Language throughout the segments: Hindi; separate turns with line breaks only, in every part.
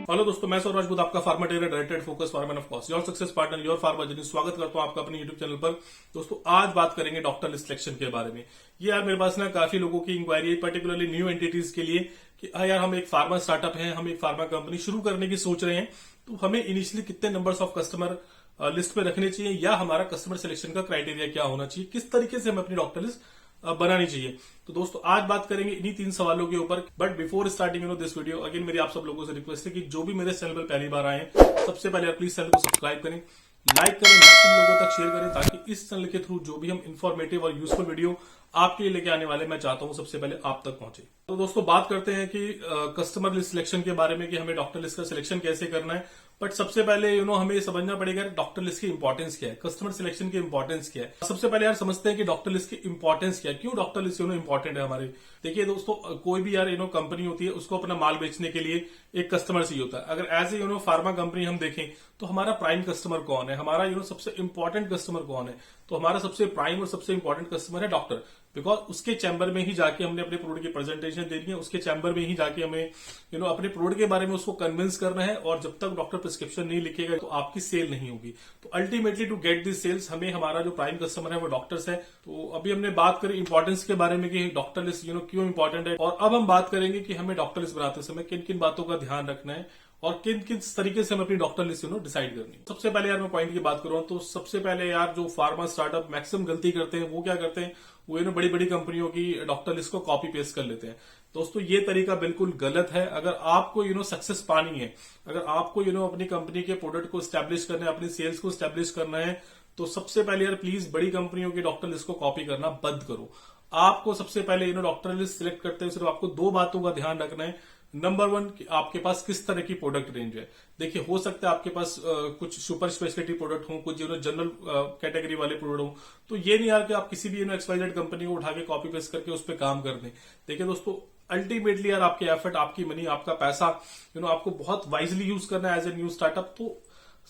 हेलो दोस्तों, मैं सौरभ राजपूत, आपका pharma trainer, director focus pharma of cost, your success partner, your pharma journey. स्वागत करता हूं आपका अपने यूट्यूब चैनल पर। दोस्तों, आज बात करेंगे डॉक्टर लिस्ट सिलेक्शन के बारे में। ये यार मेरे पास ना काफी लोगों की इंक्वायरी है, पर्टिकुलरली न्यू एंटिटीज के लिए कि यार हम एक फार्मा स्टार्टअप है, हम एक फार्मा कंपनी शुरू करने की सोच रहे हैं, तो हमें इनिशियली कितने नंबर्स ऑफ कस्टमर लिस्ट पे रखने चाहिए, या हमारा कस्टमर सिलेक्शन का क्राइटेरिया क्या होना चाहिए, किस तरीके से हमें अपनी डॉक्टर लिस्ट बनानी चाहिए। तो दोस्तों, आज बात करेंगे इन्हीं 3 सवालों के ऊपर। But before starting this video, again मेरी आप सब लोगों से रिक्वेस्ट है कि जो भी मेरे चैनल पर पहली बार आए हैं, सबसे पहले प्लीज चैनल को सब्सक्राइब करें, लाइक करें, मैक्सिमम लोगों तक शेयर करें, ताकि इस चैनल के थ्रू जो भी हम इंफॉर्मेटिव और यूजफुल वीडियो आपके लिए लेके आने वाले, मैं चाहता हूं सबसे पहले आप तक पहुंचे। तो दोस्तों, बात करते हैं कि कस्टमर लिस्ट सिलेक्शन के बारे में कि हमें डॉक्टर लिस्ट का सिलेक्शन कैसे करना है। बट सबसे पहले हमें ये समझना पड़ेगा डॉक्टर लिस्ट की इंपॉर्टेंस क्या है, कस्टमर सिलेक्शन की इंपॉर्टेंस क्या है। सबसे पहले यार समझते हैं कि डॉक्टर लिस्ट की इंपॉर्टेंस क्या है, क्यों डॉक्टर लिस्ट इंपॉर्टेंट है हमारे। देखिए दोस्तों, कोई भी यार कंपनी होती है, उसको अपना माल बेचने के लिए एक कस्टमर चाहिए होता है। अगर एज ए फार्मा कंपनी हम देखें तो हमारा प्राइम कस्टमर कौन है, हमारा सबसे इंपॉर्टेंट कस्टमर कौन है, तो हमारा सबसे प्राइम और सबसे इंपॉर्टेंट कस्टमर है डॉक्टर। बिकॉज उसके चैम्बर में ही जाके हमने अपने प्रोडक्ट की प्रेजेंटेशन देनी है, उसके चैम्बर में ही जाके हमें अपने प्रोडक्ट के बारे में उसको कन्विंस करना है, और जब तक डॉक्टर प्रिस्क्रिप्शन नहीं लिखेगा तो आपकी सेल नहीं होगी। तो ultimately to get this sales, हमें हमारा जो प्राइम कस्टमर है वो डॉक्टर्स है। तो अभी हमने बात करी इंपॉर्टेंस के बारे में कि डॉक्टर लिस्ट क्यों इंपॉर्टेंट है, और अब हम बात करेंगे कि हमें डॉक्टर लिस्ट बनाते समय किन किन बातों का ध्यान रखना है और किन किन तरीके से हम अपनी डॉक्टर लिस्ट डिसाइड करनी है। सबसे पहले यार मैं पॉइंट की बात करूं तो सबसे पहले यार जो फार्मा स्टार्टअप मैक्सिमम गलती करते हैं, वो क्या करते हैं, वो बड़ी बड़ी कंपनियों की डॉक्टर लिस्ट को कॉपी पेस्ट कर लेते हैं। दोस्तों, ये तरीका बिल्कुल गलत है। अगर आपको सक्सेस पानी है, अगर आपको अपनी कंपनी के प्रोडक्ट को स्टैब्लिश करना है, अपनी सेल्स को स्टैब्लिश करना है, तो सबसे पहले यार प्लीज बड़ी कंपनियों की डॉक्टर लिस्ट को कॉपी करना बंद करो। आपको सबसे पहले डॉक्टर लिस्ट सिलेक्ट करते हैं सिर्फ आपको 2 बातों का ध्यान रखना है। नंबर 1, कि आपके पास किस तरह की प्रोडक्ट रेंज है। देखिए, हो सकता है आपके पास कुछ सुपर स्पेशलिटी प्रोडक्ट हो, कुछ जनरल कैटेगरी वाले प्रोडक्ट हो। तो ये नहीं यार कि आप किसी भी XYZ कंपनी को उठा के कॉपी पेस्ट करके उस पर काम कर दें। देखिए दोस्तों, अल्टीमेटली यार आपके एफर्ट, आपकी मनी, आपका पैसा आपको बहुत वाइजली यूज करना है एज ए न्यू स्टार्टअप। तो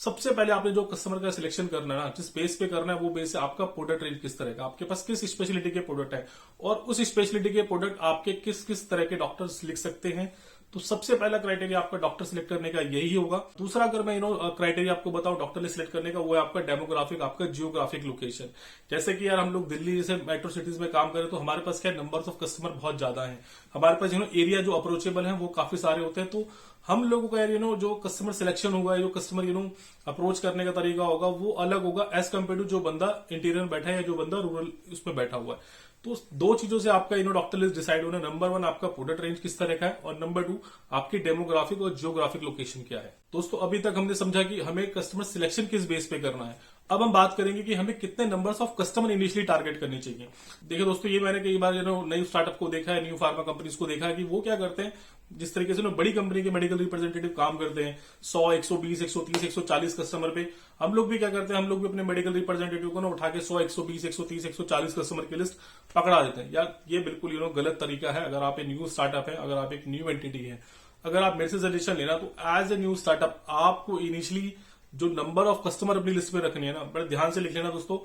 सबसे पहले आपने जो कस्टमर का सिलेक्शन करना है ना, जिस बेस पे करना है, वो बेस है आपका प्रोडक्ट रेंज किस तरह का, आपके पास किस स्पेशलिटी के प्रोडक्ट है, और उस स्पेशलिटी के प्रोडक्ट आपके किस किस तरह के डॉक्टर्स लिख सकते हैं। तो सबसे पहला क्राइटेरिया आपका डॉक्टर सिलेक्ट करने का यही होगा। दूसरा, अगर मैं क्राइटेरिया आपको बताऊं डॉक्टर लिस्ट सिलेक्ट करने का, वो है आपका डेमोग्राफिक, आपका जियोग्राफिक लोकेशन। जैसे कि यार हम लोग दिल्ली जैसे मेट्रो सिटीज में काम करें, तो हमारे पास क्या नंबर्स ऑफ कस्टमर बहुत ज्यादा है, हमारे पास एरिया जो अप्रोचेबल है वो काफी सारे होते हैं। तो हम लोगों का यार जो कस्टमर सिलेक्शन होगा, जो कस्टमर अप्रोच करने का तरीका होगा, वो अलग होगा एज कम्पेयर टू जो बंदा इंटीरियर में बैठा है या जो बंदा रूरल उसमें बैठा हुआ है। तो 2 चीजों से आपका डॉक्टर लिस्ट डिसाइड होना। नंबर 1 आपका प्रोडक्ट रेंज किस तरह का है, और नंबर 2 आपकी डेमोग्राफिक और जियोग्राफिक लोकेशन क्या है। दोस्तों, अभी तक हमने समझा कि हमें कस्टमर सिलेक्शन किस बेस पे करना है। अब हम बात करेंगे कि हमें कितने numbers of customer initially target करनी चाहिए। देखिए दोस्तों, ये मैंने कई बार नई स्टार्टअप को देखा है, न्यू फार्मा कंपनीज को देखा है कि वो क्या करते हैं, जिस तरीके से बड़ी कंपनी के मेडिकल रिप्रेजेंटेटिव काम करते हैं 100, 120, 130, 140 कस्टमर पे, हम लोग भी क्या करते हैं, हम लोग भी अपने मेडिकल रिप्रेजेंटेटिव को उठा के 100, 120, 130, 140 कस्टमर की लिस्ट पकड़ा देते हैं। यार ये बिल्कुल गलत तरीका है। अगर आप एक न्यू स्टार्टअप है, अगर आप एक न्यू एंटिटी है, अगर आप मेरे से सजेशन लेना, तो एज ए न्यू स्टार्टअप आपको इनिशियली जो नंबर ऑफ कस्टमर अपनी लिस्ट में रखनी है ना, बड़े ध्यान से लिख लेना दोस्तों,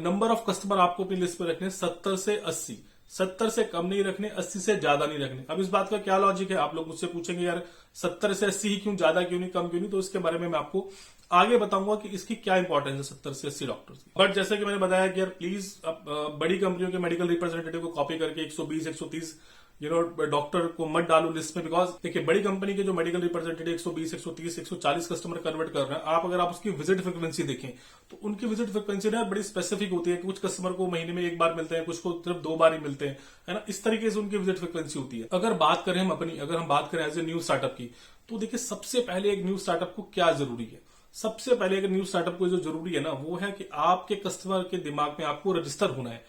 नंबर ऑफ कस्टमर आपको अपनी लिस्ट में रखने 70 से 80, 70 से कम नहीं रखने, 80 से ज्यादा नहीं रखने। अब इस बात का क्या लॉजिक है, आप लोग मुझसे पूछेंगे यार 70 से 80 ही क्यों, ज्यादा क्यों नहीं, कम क्यों नहीं। तो इसके बारे में मैं आपको आगे बताऊंगा कि इसकी क्या इंपॉर्टेंस है 70 से 80 डॉक्टर्स की। बट जैसे कि मैंने बताया कि यार प्लीज बड़ी कंपनियों के मेडिकल रिप्रेजेंटेटिव को कॉपी करके 120, 130 डॉक्टर को मत डालो लिस्ट में। बिकॉज देखिए, बड़ी कंपनी के जो मेडिकल रिप्रेजेंटेटिव 120, 130, 140 कस्टमर कन्वर्ट कर रहे हैं, आप अगर आप उसकी विजिट फ्रिक्वेंसी देखें तो उनकी विजिट फ्रिक्वेंसी ना बड़ी स्पेसिफिक होती है। कुछ कस्टमर को महीने में 1 बार मिलते हैं, कुछ को सिर्फ 2 बार ही मिलते हैं, है ना। इस तरीके से उनकी विजिट फ्रिक्वेंसी होती है। अगर हम बात करें एज ए न्यू स्टार्टअप की, तो देखिए सबसे पहले एक न्यू स्टार्टअप को क्या जरूरी है। सबसे पहले एक न्यू स्टार्टअप को जो जरूरी है ना, वो है कि आपके कस्टमर के दिमाग में आपको रजिस्टर होना है।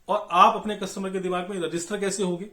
और आप अपने कस्टमर के दिमाग में रजिस्टर कैसे होगे,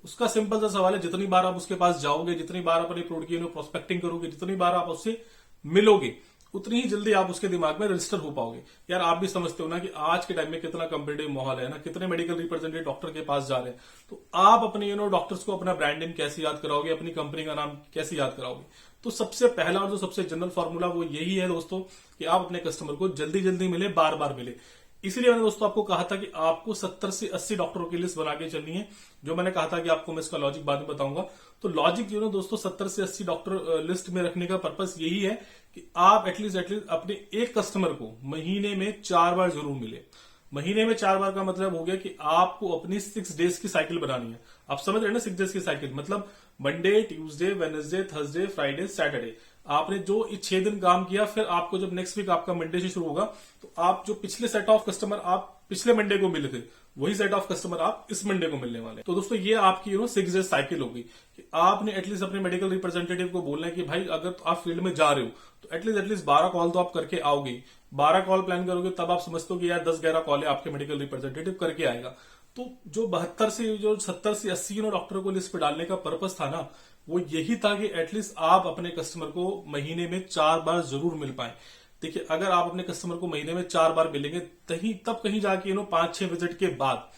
उसका सिंपल सा सवाल है, जितनी बार आप उसके पास जाओगे, जितनी बार अपने प्रोडक्ट की प्रोस्पेक्टिंग करोगे, जितनी बार आप उससे मिलोगे, उतनी ही जल्दी आप उसके दिमाग में रजिस्टर हो पाओगे। यार आप भी समझते हो ना कि आज के टाइम में कितना कॉम्पिटिटिव माहौल है ना, कितने मेडिकल रिप्रेजेंटेटिव डॉक्टर के पास जा रहे हैं। तो आप अपने डॉक्टर्स को अपना ब्रांड नेम कैसे याद कराओगे, अपनी कंपनी का नाम कैसे याद कराओगे। तो सबसे पहला और जो सबसे जनरल फॉर्मूला वो यही है दोस्तों, कि आप अपने कस्टमर को जल्दी जल्दी मिले, बार बार मिले। इसीलिए मैंने दोस्तों आपको कहा था कि आपको 70 से 80 डॉक्टरों की लिस्ट बना के चलनी है। जो मैंने कहा था कि आपको मैं इसका लॉजिक बाद में बताऊंगा। तो लॉजिक जो है दोस्तों 70 से 80 डॉक्टर लिस्ट में रखने का पर्पस यही है कि आप एटलीस्ट अपने एक कस्टमर को महीने में 4 बार जरूर मिले। महीने में 4 बार का मतलब हो गया कि आपको अपनी 6 डेज की साइकिल बनानी है। आप समझ रहे हैं ना, 6 डेज की साइकिल मतलब Monday, Tuesday, Wednesday, Thursday, Friday, Saturday. आपने जो 6 दिन काम किया, फिर आपको जब नेक्स्ट वीक आपका मंडे से शुरू होगा तो आप जो पिछले सेट ऑफ कस्टमर आप पिछले मंडे को मिले थे, वही सेट ऑफ कस्टमर आप इस मंडे को मिलने वाले। तो दोस्तों ये आपकी 6 डेज साइकिल होगी कि आपने एटलीस्ट अपने मेडिकल रिप्रेजेंटेटिव को बोलना है कि भाई अगर तो आप फील्ड में जा रहे हो तो एटलीस्ट 12 कॉल तो आप करके आओगे। 12 कॉल प्लान करोगे तब आप समझते हो कि यार 10-11 कॉल है आपके मेडिकल रिप्रेजेंटेटिव करके आएगा। तो जो 72 से जो 70 से 80 डॉक्टर को लिस्ट पे डालने का पर्पस था ना, वो यही था कि एटलीस्ट आप अपने कस्टमर को महीने में 4 बार जरूर मिल पाए। देखिए अगर आप अपने कस्टमर को महीने में 4 बार मिलेंगे तब कहीं जाके 5-6 विजिट के बाद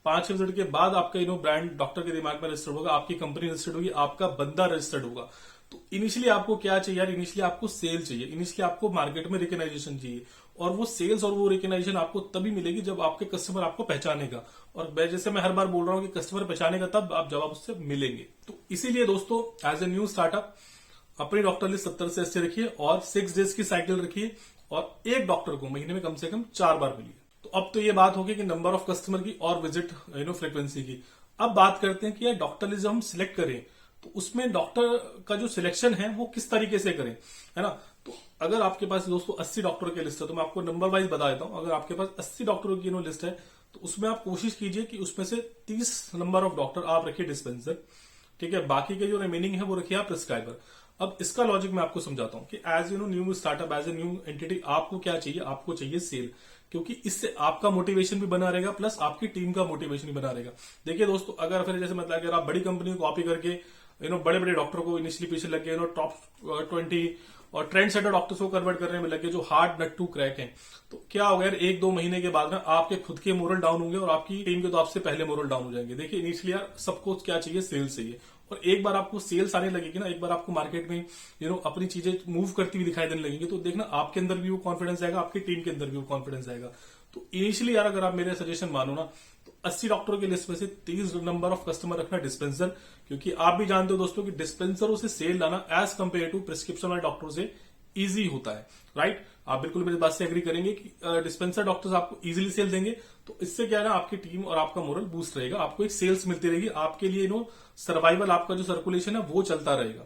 5-6 विजिट के बाद आपका ब्रांड डॉक्टर के दिमाग में रजिस्टर्ड होगा, आपकी कंपनी रजिस्टर्ड होगी, आपका बंदा रजिस्टर्ड होगा। तो इनिशियली आपको क्या चाहिए यार, इनिशियली आपको सेल चाहिए, इनिशियली आपको मार्केट में रिकग्नाइजेशन चाहिए। और वो सेल्स और वो रिकग्नाइजेशन आपको तभी मिलेगी जब आपके कस्टमर आपको पहचानेगा। और जैसे मैं हर बार बोल रहा हूं कि कस्टमर पहचानेगा तब आप जब आप उससे मिलेंगे। तो इसीलिए दोस्तों एज ए न्यू स्टार्टअप अपनी डॉक्टर लिस्ट 70 से 80 रखिए और 6 डेज की साइकिल रखिए और एक डॉक्टर को महीने में कम से कम 4 बार मिलिए। तो अब तो ये बात होगी कि नंबर ऑफ कस्टमर की और विजिट फ्रीक्वेंसी की। अब बात करते हैं कि यार डॉक्टर लिस्ट हम सिलेक्ट करें तो उसमें डॉक्टर का जो सिलेक्शन है वो किस तरीके से करें, है ना। तो अगर आपके पास दोस्तों 80 डॉक्टरों की लिस्ट है तो मैं आपको नंबर वाइज बता देता हूं। अगर आपके पास 80 डॉक्टरों की लिस्ट है तो उसमें आप कोशिश कीजिए कि उसमें से 30 नंबर ऑफ डॉक्टर आप रखिए डिस्पेंसर, ठीक है। बाकी के जो रिमेनिंग है वो रखिए आप प्रिस्क्राइबर। अब इसका लॉजिक मैं आपको समझाता हूं कि as new startup, as a new entity आपको क्या चाहिए, आपको चाहिए सेल। क्योंकि इससे आपका मोटिवेशन भी बना रहेगा प्लस आपकी टीम का मोटिवेशन भी बना रहेगा। देखिए दोस्तों अगर फिर जैसे मतलब अगर आप बड़ी कंपनी को कॉपी करके बड़े बड़े डॉक्टर को इनिशियली पीछे लग गए टॉप 20 और ट्रेंड सेटर डॉक्टर्स को कन्वर्ट करने में लगे जो हार्ड नट टू क्रैक हैं, तो क्या होगा यार 1-2 महीने के बाद ना आपके खुद के मोरल डाउन होंगे और आपकी टीम के तो आपसे पहले मोरल डाउन हो जाएंगे। देखिए इनिशियली यार सबको क्या चाहिए, सेल्स चाहिए। और एक बार आपको सेल्स आने लगेगी ना, एक बार आपको मार्केट में अपनी चीजें मूव करती हुई दिखाई देने लगेंगी, तो देखना आपके अंदर भी वो कॉन्फिडेंस आएगा, आपकी टीम के अंदर भी वो कॉन्फिडेंस आएगा। तो इनिशियली यार अगर आप मेरे सजेशन मानो ना तो 80 डॉक्टरों की लिस्ट में से 30 नंबर ऑफ कस्टमर रखना डिस्पेंसर। क्योंकि आप भी जानते हो दोस्तों कि डिस्पेंसरों से सेल लाना एज कंपेयर टू प्रिस्क्रिप्शन वाले डॉक्टरों से इजी होता है, राइट। आप बिल्कुल मेरी बात से एग्री करेंगे कि डिस्पेंसर डॉक्टर्स आपको इजीली सेल देंगे। तो इससे क्या है ना, आपकी टीम और आपका मोरल बूस्ट रहेगा, आपको एक सेल्स मिलती रहेगी, आपके लिए सर्वाइवल, आपका जो सर्कुलेशन है वो चलता रहेगा।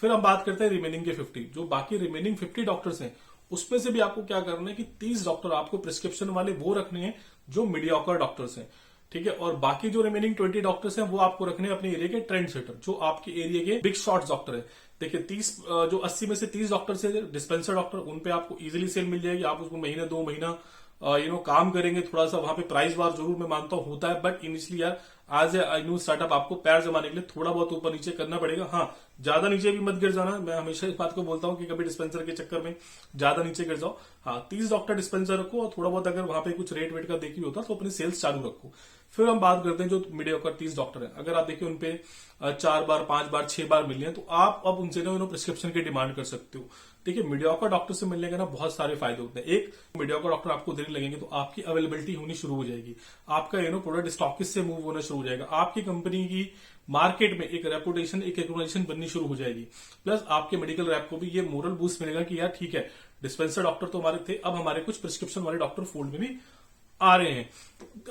फिर हम बात करते हैं रिमेनिंग के 50, जो बाकी रिमेनिंग 50 डॉक्टर्स हैं उसमें से भी आपको क्या करना है कि 30 डॉक्टर आपको प्रिस्क्रिप्शन वाले वो रखने हैं जो मीडियोकर डॉक्टर्स हैं, ठीक है। और बाकी जो रिमेनिंग 20 डॉक्टर्स हैं वो आपको रखने हैं अपने एरिया के ट्रेंड सेटर, जो आपके एरिया के बिग शॉट्स डॉक्टर है। देखिए 30 जो 80 में से 30 डॉक्टर से डिस्पेंसर डॉक्टर, उन पे आपको इजीली सेल मिल जाएगी। आप उसको महीने 2 महीना काम करेंगे, थोड़ा सा वहां पे प्राइस वार जरूर मैं मानता हूं होता है, बट इनिशियली यार एज ए न्यू स्टार्टअप आपको पैर जमाने के लिए थोड़ा बहुत ऊपर नीचे करना पड़ेगा। हाँ, ज्यादा नीचे भी मत गिर जाना, मैं हमेशा इस बात को बोलता हूं कि कभी डिस्पेंसर के चक्कर में ज्यादा नीचे गिर जाओ। हाँ, 30 डॉक्टर डिस्पेंसर रखो और थोड़ा बहुत अगर वहां पे कुछ रेट वेट का देखी होता तो अपनी सेल्स चालू रखो। फिर हम बात करते हैं जो मीडियोकर 30 डॉक्टर है, अगर आप देखिए उनपे 4 बार, 5 बार, 6 बार मिलने हैं तो आप अब उनसे प्रिस्क्रिप्शन की डिमांड कर सकते हो। देखिए मीडियोकर डॉक्टर से मिलने के ना बहुत सारे फायदे होते हैं। एक, मीडियोकर डॉक्टर आपको देने लगेंगे तो आपकी अवेलेबिलिटी होनी शुरू हो जाएगी, आपका प्रोडक्ट स्टॉकिस्ट से मूव होना शुरू हो जाएगा, आपकी कंपनी की मार्केट में एक रेपुटेशन, एक रिकॉग्निशन बननी शुरू हो जाएगी। प्लस आपके मेडिकल रैप को भी ये मोरल बूस्ट मिलेगा कि यार ठीक है, डिस्पेंसर डॉक्टर तो हमारे थे, अब हमारे कुछ प्रिस्क्रिप्शन वाले डॉक्टर फोल्ड में भी आ रहे हैं।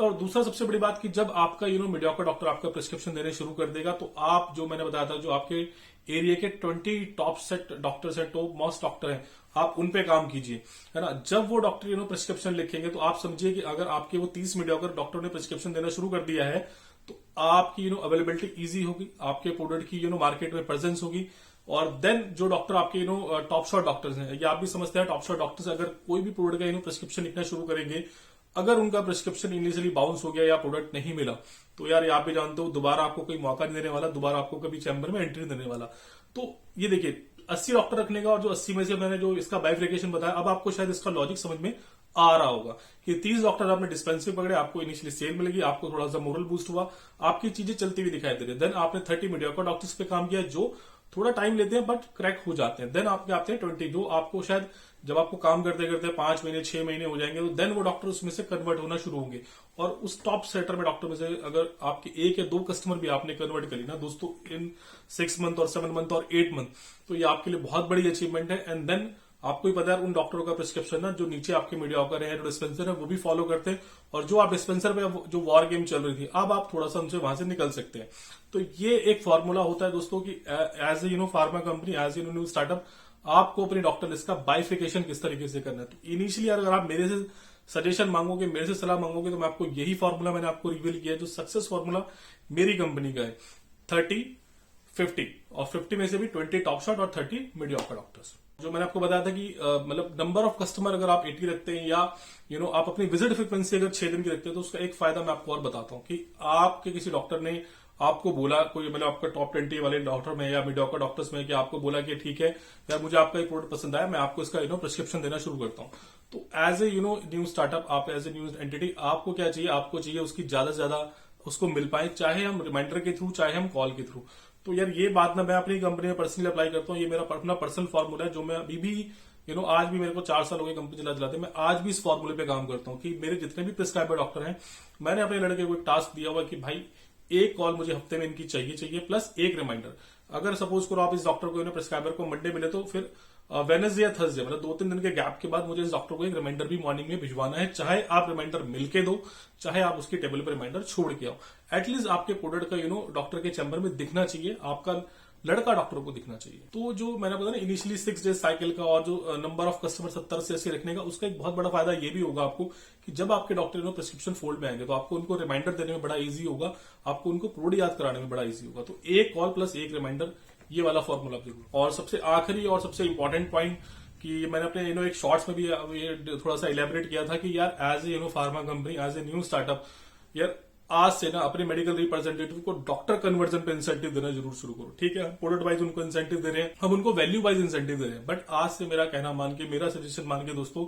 और दूसरा सबसे बड़ी बात कि जब आपका मीडियोकर डॉक्टर आपका प्रिस्क्रिप्शन देने शुरू कर देगा तो आप, जो मैंने बताया था, जो आपके एरिया के 20 टॉप सेट डॉक्टर्स है, टॉप मोस्ट डॉक्टर हैं, आप उन पे काम कीजिए, है ना। जब वो डॉक्टर प्रिस्क्रिप्शन लिखेंगे तो आप समझिए कि अगर आपके वो 30 मीडियोकर डॉक्टर ने प्रिस्क्रिप्शन देना शुरू कर दिया है तो आपकी अवेलेबिलिटी इजी होगी, आपके प्रोडक्ट की मार्केट में प्रेजेंस होगी। और देन जो डॉक्टर आपके टॉप शॉट डॉक्टर्स हैं, ये आप भी समझते हैं टॉप शॉट डॉक्टर्स अगर कोई भी प्रोडक्ट का प्रिस्क्रिप्शन लिखना शुरू करेंगे, अगर उनका प्रिस्क्रिप्शन इनिशियली बाउंस हो गया या प्रोडक्ट नहीं मिला तो यार आप भी जानते हो दोबारा आपको कोई मौका नहीं देने वाला, दोबारा आपको कभी चैम्बर में एंट्री देने वाला। तो ये देखिए 80 डॉक्टर रखने का और जो 80 में से मैंने जो इसका बाइफिकेशन बताया, अब आपको शायद इसका लॉजिक समझ में आ रहा होगा कि 30 डॉक्टर आपने डिस्पेंसरी पकड़े, आपको इनिशियली सेल मिलेगी, आपको थोड़ा सा मोरल बूस्ट हुआ, आपकी चीजें चलती हुई दिखाई दे रही है। देन आपने 30 मीडियोकर डॉक्टर्स पे काम किया जो थोड़ा टाइम लेते हैं बट क्रैक हो जाते हैं। देन आपके आते हैं 20, जो आपको शायद जब आपको काम करते करते 5 महीने 6 महीने हो जाएंगे तो देन वो डॉक्टर उसमें से कन्वर्ट होना शुरू होंगे। और उस टॉप सेटर में डॉक्टर में से अगर आपके 1 या 2 कस्टमर भी आपने कन्वर्ट करी ना दोस्तों इन 6 मंथ और 7 मंथ और 8 मंथ, तो ये आपके लिए बहुत बड़ी अचीवमेंट है। एंड देन आपको ही पता है उन डॉक्टरों का प्रिस्क्रिप्शन ना जो नीचे आपके मीडियोकर है, जो डिस्पेंसर है वो भी फॉलो करते हैं, और जो आप डिस्पेंसर पे जो वॉर गेम चल रही थी अब आप थोड़ा सा उनसे वहां से निकल सकते हैं। तो ये एक फॉर्मूला होता है दोस्तों की as a pharma company, as a new startup आपको अपनी डॉक्टर लिस्ट का बाइफिकेशन किस तरीके से करना है। तो इनिशियली अगर आप मेरे से सजेशन मांगोगे, मेरे से सलाह मांगोगे, तो मैं आपको यही फॉर्मूला मैंने आपको रिवील किया है जो सक्सेस फॉर्मूला मेरी कंपनी का है। 30, 50 और 50 में से भी 20 टॉप शॉट और 30 मीडियोकर डॉक्टर्स। जो मैंने आपको बताया था कि मतलब नंबर ऑफ कस्टमर अगर आप 80 रखते हैं या आप अपनी विजिट फ्रिक्वेंसी अगर 6 दिन की रखते हैं तो उसका एक फायदा मैं आपको और बताता हूं कि आपके किसी डॉक्टर ने आपको बोला, कोई मतलब आपका टॉप 20 वाले डॉक्टर में या मीडियोकर डॉक्टर्स में, कि आपको बोला कि ठीक है यार मुझे आपका एक प्रोडक्ट पसंद आया, मैं आपको इसका प्रिस्क्रिप्शन देना शुरू करता हूं। तो एज ए न्यू स्टार्टअप, आप एज ए न्यू एंटिटी, आपको क्या चाहिए, आपको चाहिए उसकी ज्यादा से ज्यादा उसको मिल पाए, चाहे हम रिमाइंडर के थ्रू चाहे हम कॉल के थ्रू। तो यार ये बात ना मैं अपनी कंपनी में पर्सनली अप्लाई करता हूँ, ये मेरा अपना पर्सनल फॉर्मूला है जो मैं अभी भी आज भी मेरे को 4 साल हो गए कंपनी चलाते, मैं आज भी इस फॉर्मूले पे काम करता हूँ कि मेरे जितने भी प्रिस्क्राइबर डॉक्टर हैं, मैंने अपने लड़के को एक टास्क दिया हुआ कि भाई एक कॉल मुझे हफ्ते में इनकी चाहिए प्लस एक रिमाइंडर। अगर सपोज करो आप इस डॉक्टर को प्रिस्क्राइबर को मंडे मिले तो फिर वेडनेसडे या थर्सडे मतलब 2-3 दिन के गैप के बाद मुझे इस डॉक्टर को एक रिमाइंडर भी मॉर्निंग में भिजवाना है, चाहे आप रिमाइंडर मिलके दो, चाहे आप उसकी टेबल पर रिमाइंडर छोड़ के आओ। एटलीस्ट आपके प्रोडक्ट का डॉक्टर के चैम्बर में दिखना चाहिए, आपका लड़का डॉक्टर को दिखना चाहिए। तो जो मैंने बताया ना इनिशियली 6 डेज साइकिल का और जो नंबर ऑफ कस्टमर 70 से 80 रखने का, उसका एक बहुत बड़ा फायदा ये भी होगा आपको कि जब आपके डॉक्टर प्रिस्क्रिप्शन फोल्ड में आएंगे तो आपको उनको रिमाइंडर देने में बड़ा इजी होगा, आपको उनको प्रोडक्ट याद कराने में बड़ा इजी होगा। तो एक कॉल प्लस एक रिमाइंडर, ये वाला फॉर्मूला जरूर। और सबसे आखिरी और सबसे इंपॉर्टेंट पॉइंट कि मैंने अपने एक शॉर्ट्स में भी ये थोड़ा सा इलेबोरेट किया था कि यार as a pharma company, as a new startup, यार आज से ना अपने मेडिकल रिप्रेजेंटेटिव को डॉक्टर कन्वर्जन पे इंसेंटिव देना जरूर शुरू करो। ठीक है, प्रोडक्ट वाइज उनको इंसेंटिव दे रहे हैं, हम उनको वैल्यू वाइज इंसेंटिव दे रहे हैं, बट आज से मेरा कहना मान के, मेरा सजेशन मान के दोस्तों,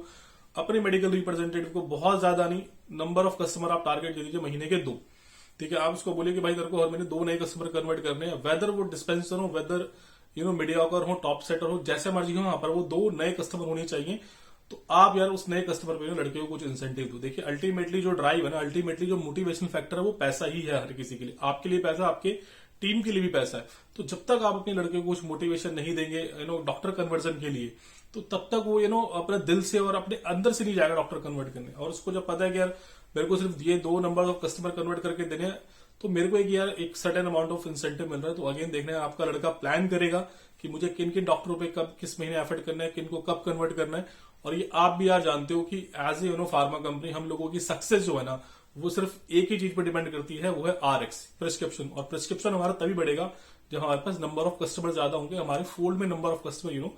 अपने मेडिकल रिप्रेजेंटेटिव को बहुत ज्यादा नहीं, नंबर ऑफ कस्टमर आप टारगेट दे दीजिए महीने के 2। ठीक है, आप उसको बोलिए कि भाई तेरे को हर महीने 2 नए कस्टमर कन्वर्ट करने हैं, वेदर वो डिस्पेंसर हो, वेदर मीडियोकर हो, टॉप सेटर हो, जैसे मर्जी हो, वहां पर वो 2 नए कस्टमर होने चाहिए। तो आप यार उस नए कस्टमर पे लड़के को कुछ इंसेंटिव दो। देखिए अल्टीमेटली जो ड्राइव है ना, अल्टीमेटली जो मोटिवेशन फैक्टर है वो पैसा ही है हर किसी के लिए, आपके लिए पैसा, आपके टीम के लिए भी पैसा है। तो जब तक आप अपने लड़के को कुछ मोटिवेशन नहीं देंगे डॉक्टर कन्वर्जन के लिए, तो तब तक वो अपने दिल से और अपने अंदर से नहीं जाएगा डॉक्टर कन्वर्ट करने। और उसको जब पता है कि यार मेरे को सिर्फ ये 2 नंबर ऑफ कस्टमर कन्वर्ट करके देने हैं, तो मेरे को एक सर्टेन अमाउंट ऑफ इंसेंटिव मिल रहा है। तो अगेन देखना है, आपका लड़का प्लान करेगा कि मुझे किन किन डॉक्टरों पे कब किस महीने एफर्ट करना है, किन को कब कन्वर्ट करना है। और ये आप भी यार जानते हो कि एज ए फार्मा कंपनी हम लोगों की सक्सेस जो है ना, वो सिर्फ एक ही चीज पर डिपेंड करती है, वो है RX, प्रिस्क्रिप्शन। और प्रिस्क्रिप्शन हमारा तभी बढ़ेगा जब हमारे पास नंबर ऑफ कस्टमर ज्यादा होंगे, हमारे फोल्ड में नंबर ऑफ कस्टमर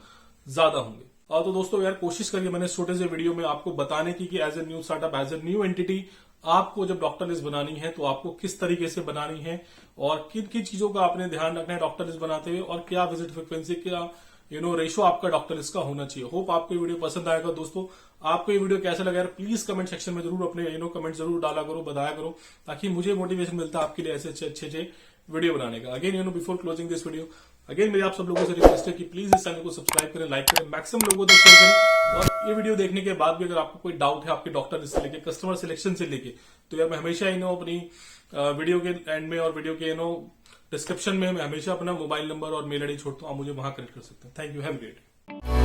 ज्यादा होंगे। और तो दोस्तों यार कोशिश करिए मैंने छोटे से वीडियो में आपको बताने की कि as a new startup, as a new entity, आपको जब डॉक्टर लिस्ट बनानी है तो आपको किस तरीके से बनानी है और किन किन चीजों का आपने ध्यान रखना है डॉक्टर लिस्ट बनाते हुए, और क्या विजिट फ्रिक्वेंसी, क्या रेशो आपका डॉक्टर लिस्ट का होना चाहिए। होप आपको ये वीडियो पसंद आएगा दोस्तों। आपको ये वीडियो कैसा लगा यार, प्लीज कमेंट सेक्शन में जरूर अपने कमेंट जरूर डाला करो, बताया करो, ताकि मुझे मोटिवेशन मिलता है आपके लिए ऐसे अच्छे वीडियो बनाने का। Again before closing this video, again मेरी आप सब लोगों से रिक्वेस्ट है कि प्लीज इस चैनल को सब्सक्राइब करें, लाइक करें, मैक्सिमम लोगों तक शेयर करें। और ये वीडियो देखने के बाद भी अगर आपको कोई डाउट है आपके डॉक्टर लिस्ट से लेके, कस्टमर सिलेक्शन से लेके, तो यार मैं हमेशा अपनी वीडियो के एंड में और वीडियो के डिस्क्रिप्शन में मैं हमेशा अपना मोबाइल नंबर और मेल आईडी छोड़ता हूँ, आप मुझे वहां कनेक्ट कर सकते हैं। Thank you, have a great day.